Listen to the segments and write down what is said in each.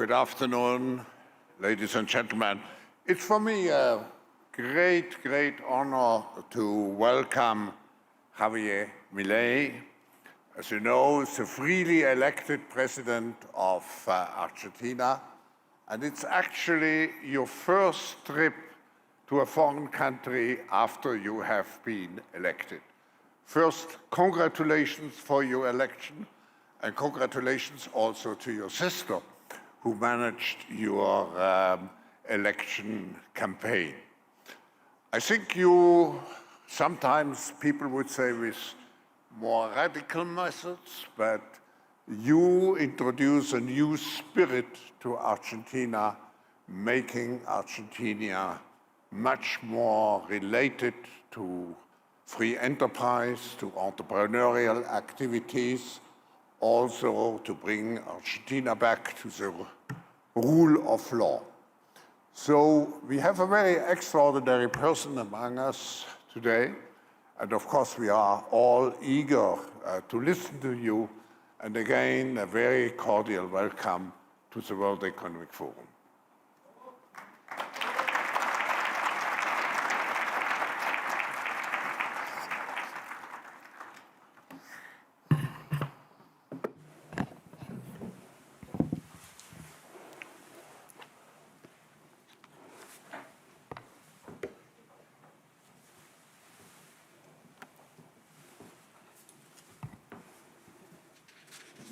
Good afternoon, ladies and gentlemen. It's for me a great honor to welcome Javier Milei. As you know, he's the freely elected president of Argentina, and it's actually your first trip to a foreign country after you have been elected. First, congratulations for your election, and congratulations also to your sister, who managed your election campaign. I think you, sometimes people would say with more radical methods, but you introduce a new spirit to Argentina, making Argentina much more related to free enterprise, to entrepreneurial activities, also to bring Argentina back to the rule of law. So we have a very extraordinary person among us today, and of course we are all eager to listen to you, and again a very cordial welcome to the World Economic Forum.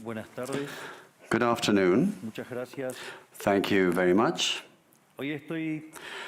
Buenas tardes. Good afternoon. Muchas gracias. Thank you very much. Hoy estoy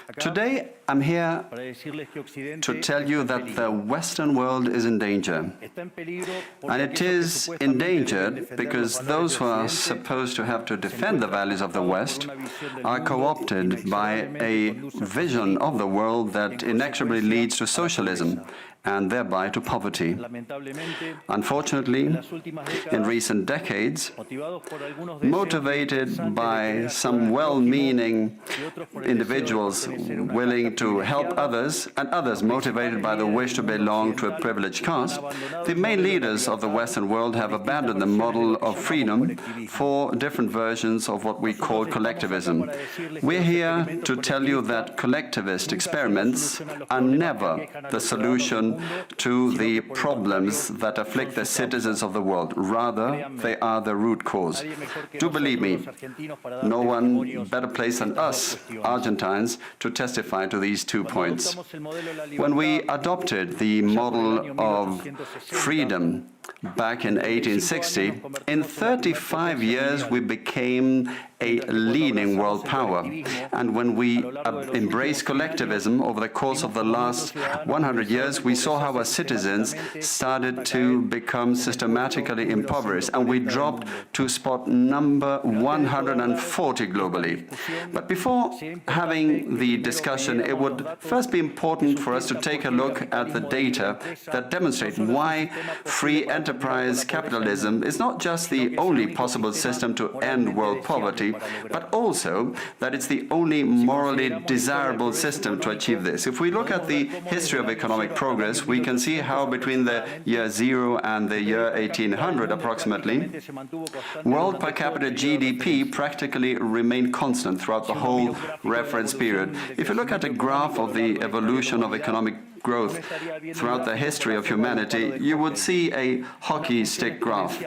acá Today, I'm here para decirles que Occidente to tell you está en that the peligro. Western world is in danger. Está en peligro porque And it aquellos que is supuestamente deben endangered defender because los those valores who de are Occidente supposed to have to se defend the encuentran values of the atrapados por West una visión del are mundo co-opted by a inexorablemente conduce al vision of the world y that en inexorably consecuencia leads to a la socialism pobreza. and thereby to poverty. Lamentablemente, Unfortunately, en las últimas in décadas, recent decades, motivados por algunos deseos motivated interesantes de by querer ayudar some al prójimo well-meaning y otros por el deseo de individuals pertenecer a una willing casta to help privilegiada, others, and others los motivated principales by the líderes wish to del mundo belong to a occidental privileged han caste, abandonado the el main modelo de la leaders of the libertad Western world have por distintas abandoned the versiones de model lo que of llamamos freedom colectivismo. for different versions of what we call Nosotros estamos acá collectivism. para decirles que We're los here experimentos to tell you that colectivistas collectivist nunca son la experiments solución a los are problemas que never aquejan a the los ciudadanos del solution mundo, to sino the que por el problems contrario that son afflict the su citizens causa. of the world. Rather, Créanme, they are the root cause. nadie mejor que Do believe nosotros me, los argentinos para dar no one testimonios better placed de than estas dos us, cuestiones. Argentines, to testify to these 2 Cuando points. adoptamos el modelo de la When we libertad, adopted the allá por el model año of 1860, freedom back in 1860, in 35 years we became a leading world power. And when we embraced collectivism over the course of the last 100 years, we saw how our citizens started to become systematically impoverished, and we dropped to spot number 140 globally. But before having the discussion, it would first be important for us to take a look at the data that demonstrate why free enterprise capitalism is not just the only possible system to end world poverty, but also that it's the only morally desirable system to achieve this. If we look at the history of economic progress, we can see how between the year 0 and the year 1800 approximately, world per capita GDP practically remained constant throughout the whole reference period. If you look at a graph of the evolution of economic growth throughout the history of humanity, you would see a hockey stick graph,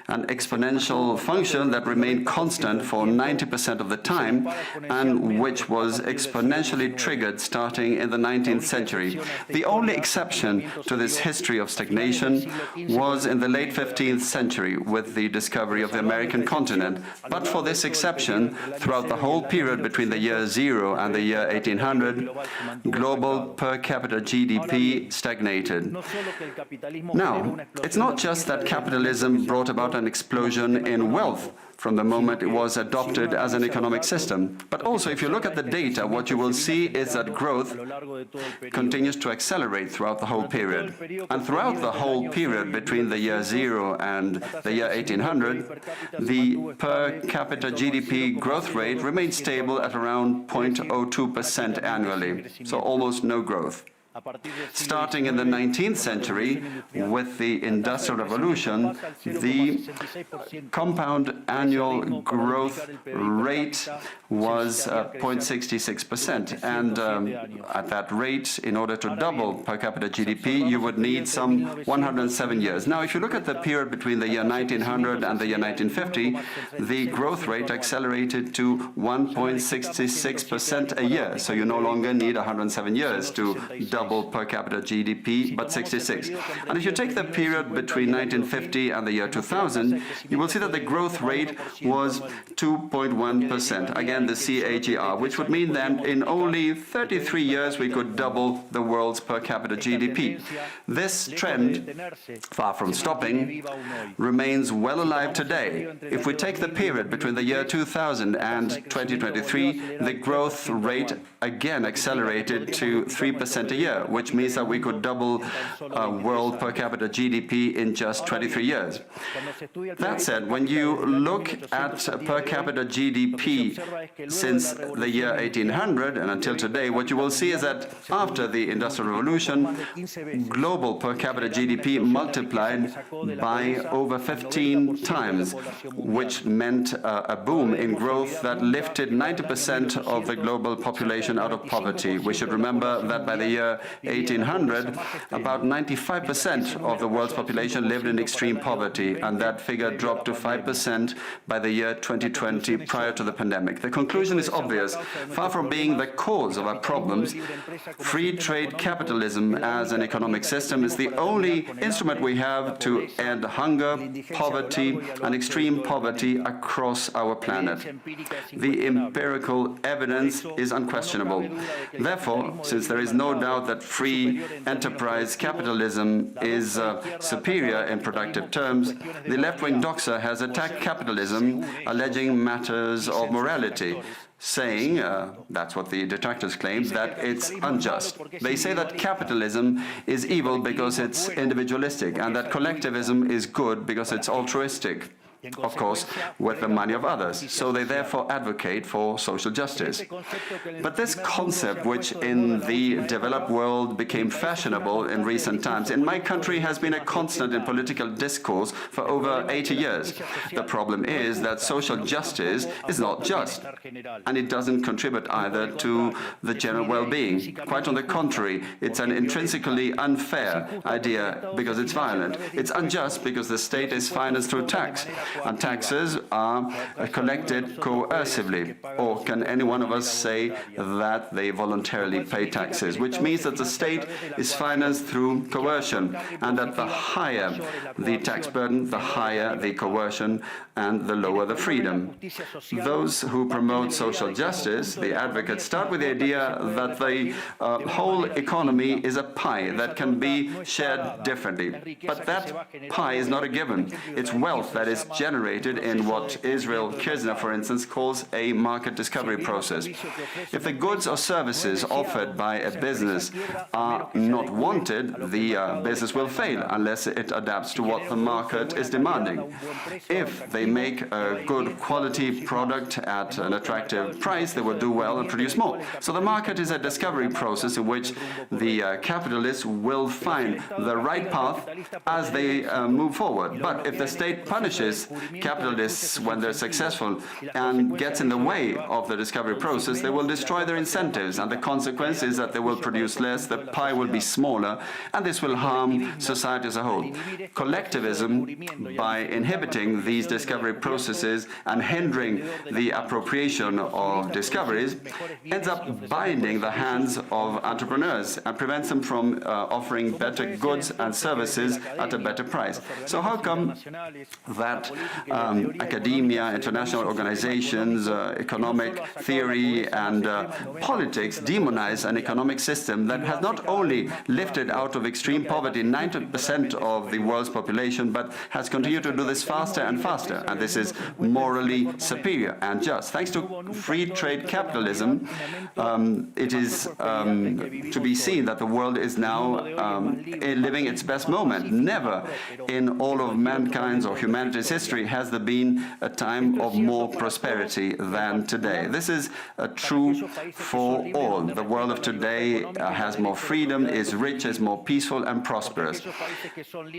an exponential function that remained constant for 90% of the time and which was exponentially triggered starting in the 19th century. The only exception to this history of stagnation was in the late 15th century with the discovery of the American continent. But for this exception, throughout the whole period between the year 0 and the year 1800, global per capita GDP stagnated. Now, it's not just that capitalism brought about an explosion in wealth from the moment it was adopted as an economic system. But also, if you look at the data, what you will see is that growth continues to accelerate throughout the whole period. And throughout the whole period between the year 0 and the year 1800, the per capita GDP growth rate remained stable at around 0.02% annually, so almost no growth. Starting in the 19th century, with the Industrial Revolution, the compound annual growth rate was 0.66%. And at that rate, in order to double per capita GDP, you would need some 107 years. Now, if you look at the period between the year 1900 and the year 1950, the growth rate accelerated to 1.66% a year. So you no longer need 107 years to double per capita GDP, but 66. And if you take the period between 1950 and the year 2000, you will see that the growth rate was 2.1%. Again, the CAGR, which would mean that in only 33 years we could double the world's per capita GDP. This trend, far from stopping, remains well alive today. If we take the period between the year 2000 and 2023, the growth rate again accelerated to 3% a year, which means that we could double world per capita GDP in just 23 years. That said, when you look at per capita GDP since the year 1800 and until today, what you will see is that after the Industrial Revolution, global per capita GDP multiplied by over 15 times, which meant a boom in growth that lifted 90% of the global population out of poverty. We should remember that by the year 1800, about 95% of the world's population lived in extreme poverty, and that figure dropped to 5% by the year 2020, prior to the pandemic. The conclusion is obvious. Far from being the cause of our problems, free trade capitalism as an economic system is the only instrument we have to end hunger, poverty, and extreme poverty across our planet. The empirical evidence is unquestionable. Therefore, since there is no doubt that free enterprise capitalism is superior in productive terms, the left-wing doxa has attacked capitalism, alleging matters of morality, saying, that's what the detractors claim, that it's unjust. They say that capitalism is evil because it's individualistic, and that collectivism is good because it's altruistic, of course, with the money of others. So they therefore advocate for social justice. But this concept, which in the developed world became fashionable in recent times, in my country has been a constant in political discourse for over 80 years. The problem is that social justice is not just, and it doesn't contribute either to the general well-being. Quite on the contrary, it's an intrinsically unfair idea because it's violent. It's unjust because the state is financed through tax. And taxes are collected coercively. Or can any one of us say that they voluntarily pay taxes? Which means that the state is financed through coercion, and that the higher the tax burden, the higher the coercion, and the lower the freedom. Those who promote social justice, the advocates, start with the idea that the whole economy is a pie that can be shared differently. But that pie is not a given. It's wealth that is generated in what Israel Kirzner, for instance, calls a market discovery process. If the goods or services offered by a business are not wanted, the business will fail unless it adapts to what the market is demanding. If they make a good quality product at an attractive price, they will do well and produce more. So the market is a discovery process in which the capitalists will find the right path as they move forward. But if the state punishes capitalists when they're successful and gets in the way of the discovery process, they will destroy their incentives, and the consequence is that they will produce less, the pie will be smaller, and this will harm society as a whole. Collectivism, by inhibiting these discovery processes and hindering the appropriation of discoveries, ends up binding the hands of entrepreneurs and prevents them from offering better goods and services at a better price. So how come that academia, international organizations, economic theory and politics demonize an economic system that has not only lifted out of extreme poverty 90% of the world's population, but has continued to do this faster and faster, and this is morally superior and just. Thanks to free trade capitalism, it is to be seen that the world is now living its best moment. Never in all of mankind's or humanity's history history has there been a time of more prosperity than today. This is true for all. The world of today has more freedom, is rich, is more peaceful and prosperous.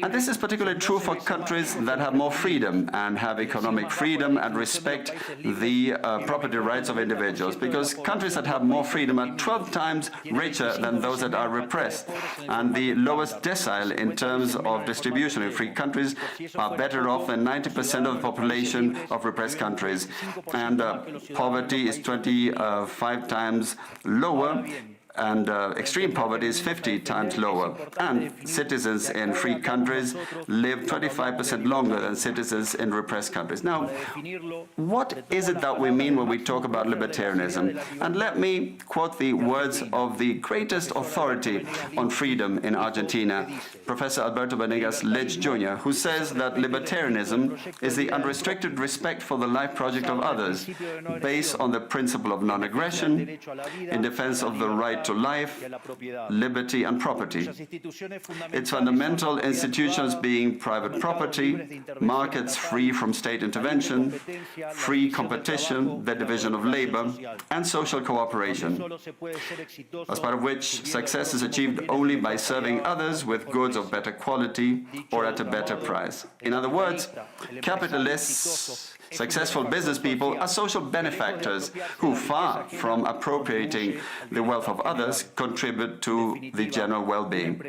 And this is particularly true for countries that have more freedom and have economic freedom and respect the property rights of individuals, because countries that have more freedom are 12 times richer than those that are repressed, and the lowest decile in terms of distribution in free countries are better off than 90% of the population of repressed countries, and poverty is 25 times lower, and extreme poverty is 50 times lower. And citizens in free countries live 25% longer than citizens in repressed countries. Now, what is it that we mean when we talk about libertarianism? And let me quote the words of the greatest authority on freedom in Argentina, Professor Alberto Venegas Lynch Jr., who says that libertarianism is the unrestricted respect for the life project of others, based on the principle of non-aggression, in defense of the right to life, liberty and property. Its fundamental institutions being private property, markets free from state intervention, free competition, the division of labor, and social cooperation, as part of which success is achieved only by serving others with goods of better quality or at a better price. In other words, capitalists, successful business people are social benefactors who, far from appropriating the wealth of others, contribute to the general well-being.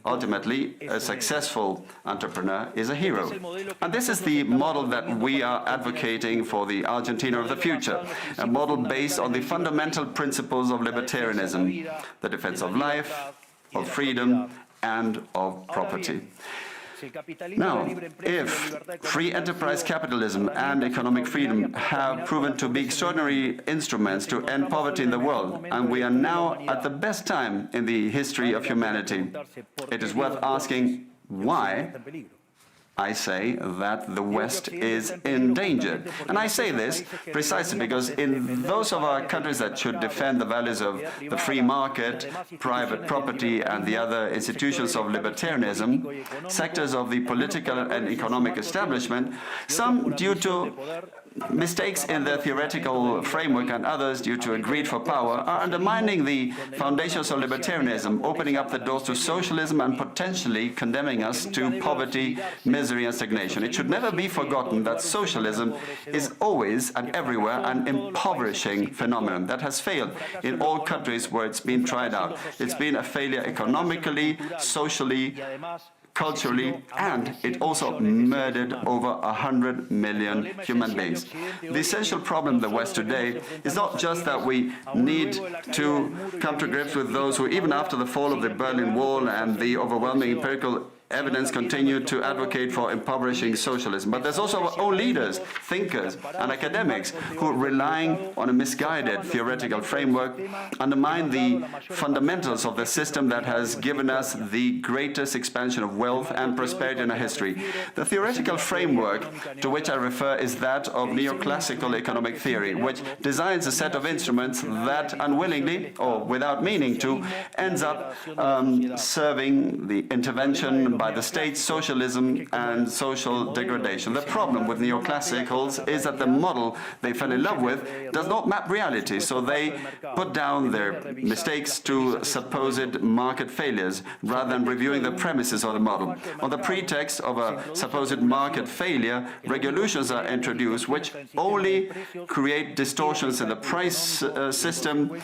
Ultimately, a successful entrepreneur is a hero. And this is the model that we are advocating for the Argentina of the future, a model based on the fundamental principles of libertarianism, the defense of life, of freedom, and of property. Now, if free enterprise capitalism and economic freedom have proven to be extraordinary instruments to end poverty in the world, and we are now at the best time in the history of humanity, it is worth asking why I say that the West is endangered. And I say this precisely because in those of our countries that should defend the values of the free market, private property, and the other institutions of libertarianism, sectors of the political and economic establishment, some due to mistakes in their theoretical framework and others due to a greed for power, are undermining the foundations of libertarianism, opening up the doors to socialism and potentially condemning us to poverty, misery and stagnation. It should never be forgotten that socialism is always and everywhere an impoverishing phenomenon that has failed in all countries where it's been tried out. It's been a failure economically, socially, culturally, and it also murdered over 100 million human beings. The essential problem in the West today is not just that we need to come to grips with those who, even after the fall of the Berlin Wall and the overwhelming empirical evidence, continue to advocate for impoverishing socialism. But there's also our own leaders, thinkers, and academics who, relying on a misguided theoretical framework, undermine the fundamentals of the system that has given us the greatest expansion of wealth and prosperity in our history. The theoretical framework to which I refer is that of neoclassical economic theory, which designs a set of instruments that, unwillingly or without meaning to, ends up serving the intervention by the state, socialism and social degradation. The problem with neoclassicals is that the model they fell in love with does not map reality, so they put down their mistakes to supposed market failures rather than reviewing the premises of the model. On the pretext of a supposed market failure, regulations are introduced which only create distortions in the price system,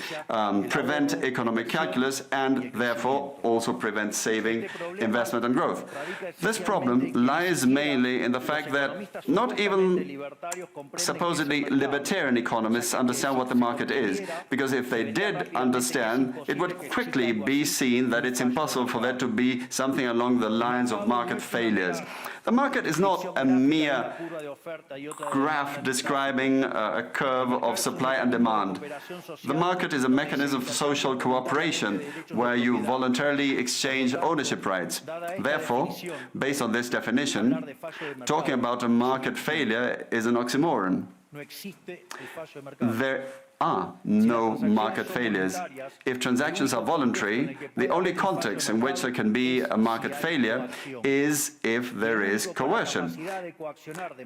prevent economic calculus, and therefore also prevent saving, investment and growth. This problem lies mainly in the fact that not even supposedly libertarian economists understand what the market is, because if they did understand, it would quickly be seen that it's impossible for there to be something along the lines of market failures. The market is not a mere graph describing a curve of supply and demand. The market is a mechanism for social cooperation where you voluntarily exchange ownership rights. Therefore, based on this definition, talking about a market failure is an oxymoron. There are no market failures. If transactions are voluntary, the only context in which there can be a market failure is if there is coercion.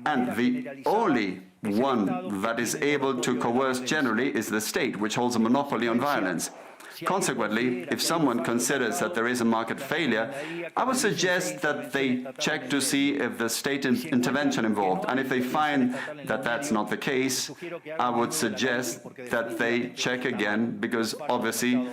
And the only one that is able to coerce generally is the state, which holds a monopoly on violence. Consequently, if someone considers that there is a market failure, I would suggest that they check to see if the state intervention involved. And if they find that that's not the case, I would suggest that they check again, because obviously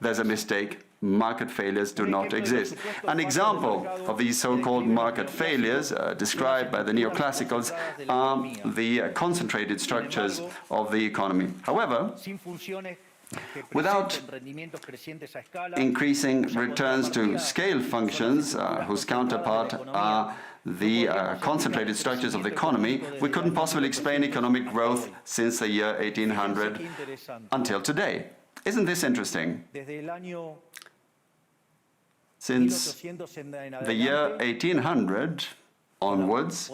there's a mistake. Market failures do not exist. An example of these so-called market failures described by the neoclassicals are the concentrated structures of the economy. However, without increasing returns to scale functions, whose counterpart are the concentrated structures of the economy, we couldn't possibly explain economic growth since the year 1800 until today. Isn't this interesting? Since the year 1800 onwards,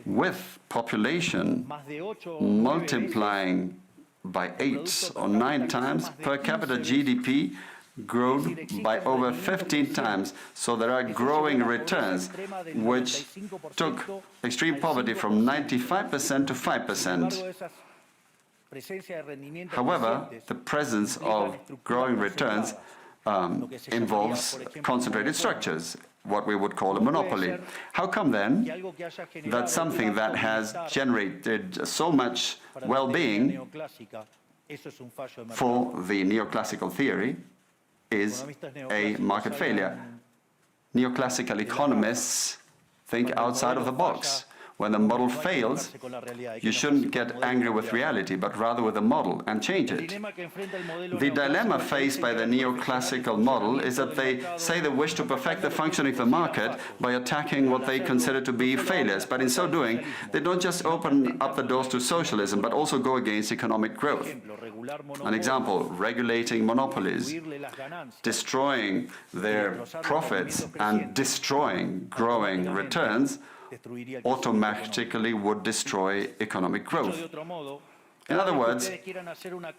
with population multiplying by 8 or 9 times, per capita GDP grown by over 15 times. So there are growing returns, which took extreme poverty from 95% to 5%. However, the presence of growing returns involves concentrated structures, what we would call a monopoly. How come then that something that has generated so much well-being for the neoclassical theory is a market failure? Neoclassical economists think outside of the box. When the model fails, you shouldn't get angry with reality, but rather with the model and change it. The dilemma faced by the neoclassical model is that they say they wish to perfect the functioning of the market by attacking what they consider to be failures. But in so doing, they don't just open up the doors to socialism, but also go against economic growth. An example, regulating monopolies, destroying their profits and destroying growing returns automatically would destroy economic growth. In other words,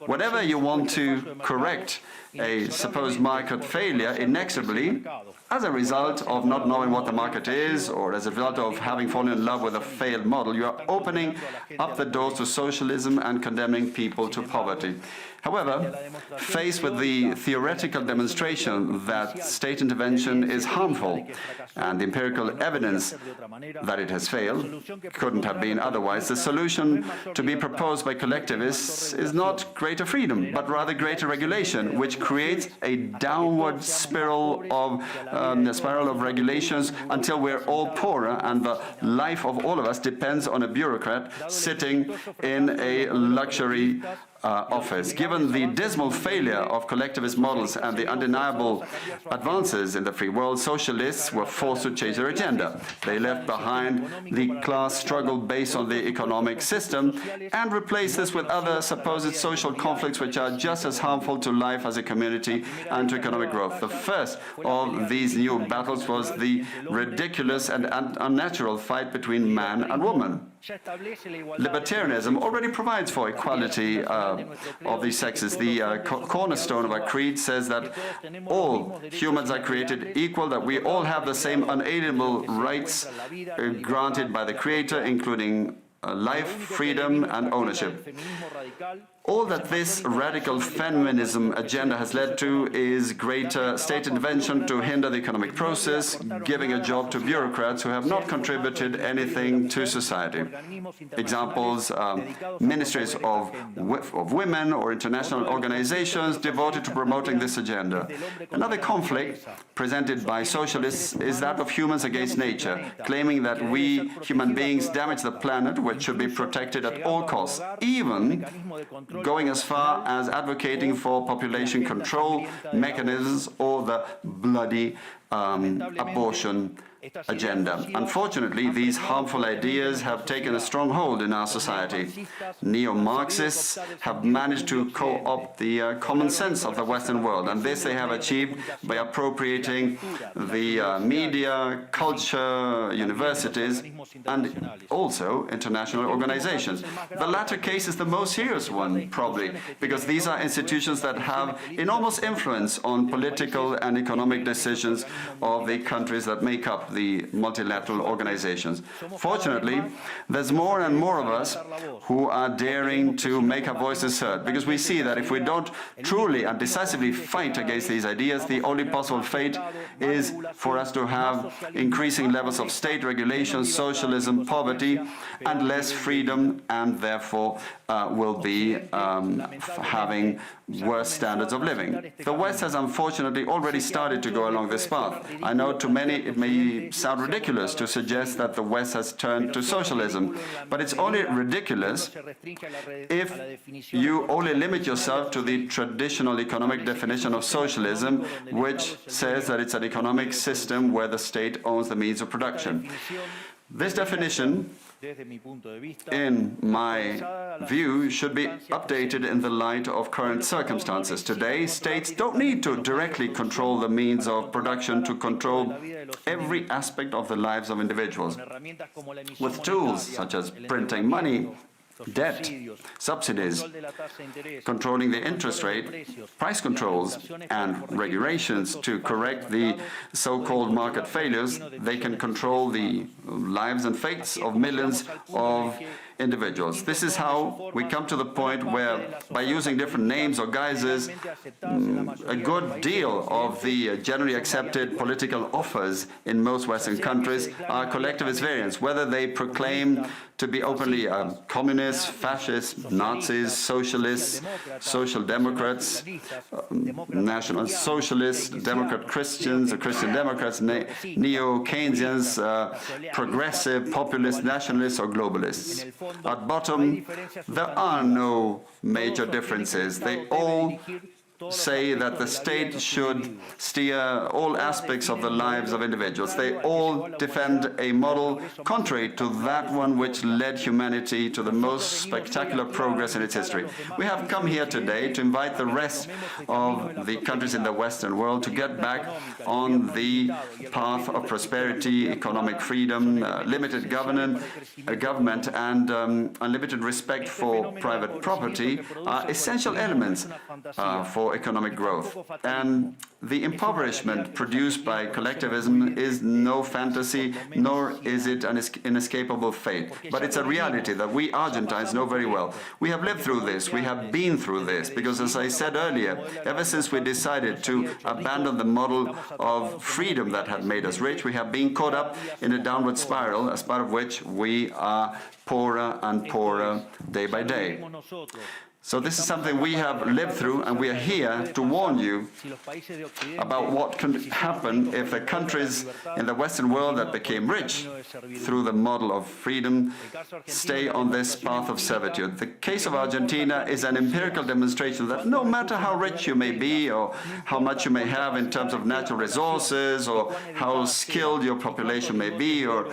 whenever you want to correct a supposed market failure inexorably, as a result of not knowing what the market is, or as a result of having fallen in love with a failed model, you are opening up the doors to socialism and condemning people to poverty. However, faced with the theoretical demonstration that state intervention is harmful, and the empirical evidence that it has failed couldn't have been otherwise, the solution to be proposed by collectivists is not greater freedom, but rather greater regulation, which creates a downward spiral of regulations until we're all poorer, and the life of all of us depends on a bureaucrat sitting in a luxury office. Given the dismal failure of collectivist models and the undeniable advances in the free world, socialists were forced to change their agenda. They left behind the class struggle based on the economic system and replaced this with other supposed social conflicts which are just as harmful to life as a community and to economic growth. The first of these new battles was the ridiculous and unnatural fight between man and woman. Libertarianism already provides for equality of these sexes. The cornerstone of our creed says that all humans are created equal, that we all have the same unalienable rights granted by the Creator, including life, freedom, and ownership. All that this radical feminism agenda has led to is greater state intervention to hinder the economic process, giving a job to bureaucrats who have not contributed anything to society. Examples, ministries of women or international organizations devoted to promoting this agenda. Another conflict presented by socialists is that of humans against nature, claiming that we human beings damage the planet, which should be protected at all costs, even going as far as advocating for population control mechanisms or the bloody abortion agenda. Unfortunately, these harmful ideas have taken a strong hold in our society. Neo-Marxists have managed to co-opt the common sense of the Western world, and this they have achieved by appropriating the media, culture, universities, and also international organizations. The latter case is the most serious one, probably, because these are institutions that have enormous influence on political and economic decisions of the countries that make up the multilateral organizations. Fortunately, there's more and more of us who are daring to make our voices heard, because we see that if we don't truly and decisively fight against these ideas, the only possible fate is for us to have increasing levels of state regulation, socialism, poverty, and less freedom, and therefore will be having worse standards of living. The West has unfortunately already started to go along this path. I know to many it may sound ridiculous to suggest that the West has turned to socialism, but it's only ridiculous if you only limit yourself to the traditional economic definition of socialism, which says that it's an economic system where the state owns the means of production. This definition, in my view, should be updated in the light of current circumstances. Today, states don't need to directly control the means of production to control every aspect of the lives of individuals. With tools such as printing money, debt, subsidies, controlling the interest rate, price controls, and regulations to correct the so-called market failures, they can control the lives and fates of millions of individuals. This is how we come to the point where, by using different names or guises, a good deal of the generally accepted political offers in most Western countries are collectivist variants, whether they proclaim to be openly communists, fascists, Nazis, socialists, social democrats, national socialists, Democrat Christians, Christian Democrats, neo-Keynesians, progressive, populist, nationalists, or globalists. At bottom, there are no major differences. They all say that the state should steer all aspects of the lives of individuals. They all defend a model contrary to that one which led humanity to the most spectacular progress in its history. We have come here today to invite the rest of the countries in the Western world to get back on the path of prosperity, economic freedom, limited government, and unlimited respect for private property are essential elements for economic growth. And the impoverishment produced by collectivism is no fantasy, nor is it an inescapable fate. But it's a reality that we Argentines know very well. We have lived through this, we have been through this, because as I said earlier, ever since we decided to abandon the model of freedom that had made us rich, we have been caught up in a downward spiral, as part of which we are poorer and poorer day by day. So this is something we have lived through, and we are here to warn you about what can happen if the countries in the Western world that became rich through the model of freedom stay on this path of servitude. The case of Argentina is an empirical demonstration that no matter how rich you may be, or how much you may have in terms of natural resources, or how skilled your population may be, or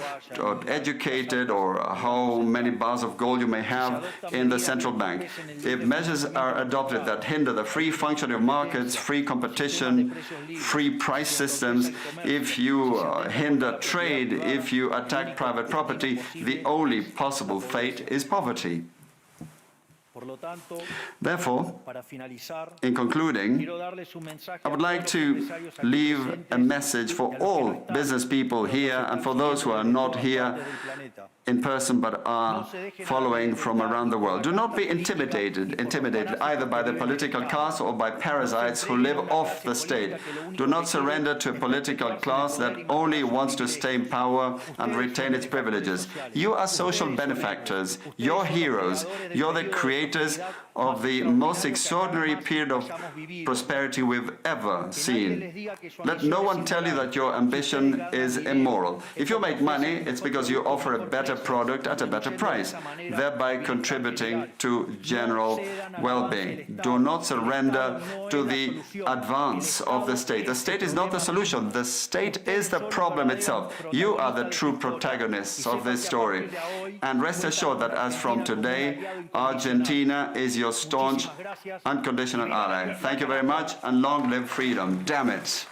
educated, or how many bars of gold you may have in the central bank, if measures are adopted that hinder the free functioning of markets, free competition, free price systems, if you hinder trade, if you attack private property, the only possible fate is poverty. Therefore, in concluding, I would like to leave a message for all business people here and for those who are not here in person but are following from around the world. Do not be intimidated either by the political class or by parasites who live off the state. Do not surrender to a political class that only wants to stay in power and retain its privileges. You are social benefactors, you're heroes, you're the creators of the most extraordinary period of prosperity we've ever seen. Let no one tell you that your ambition is immoral. If you make money, it's because you offer a better product at a better price, thereby contributing to general well-being. Do not surrender to the advance of the state. The state is not the solution. The state is the problem itself. You are the true protagonists of this story. And rest assured that as from today, Argentina is your staunch, unconditional ally. Thank you very much, and long live freedom. Damn it.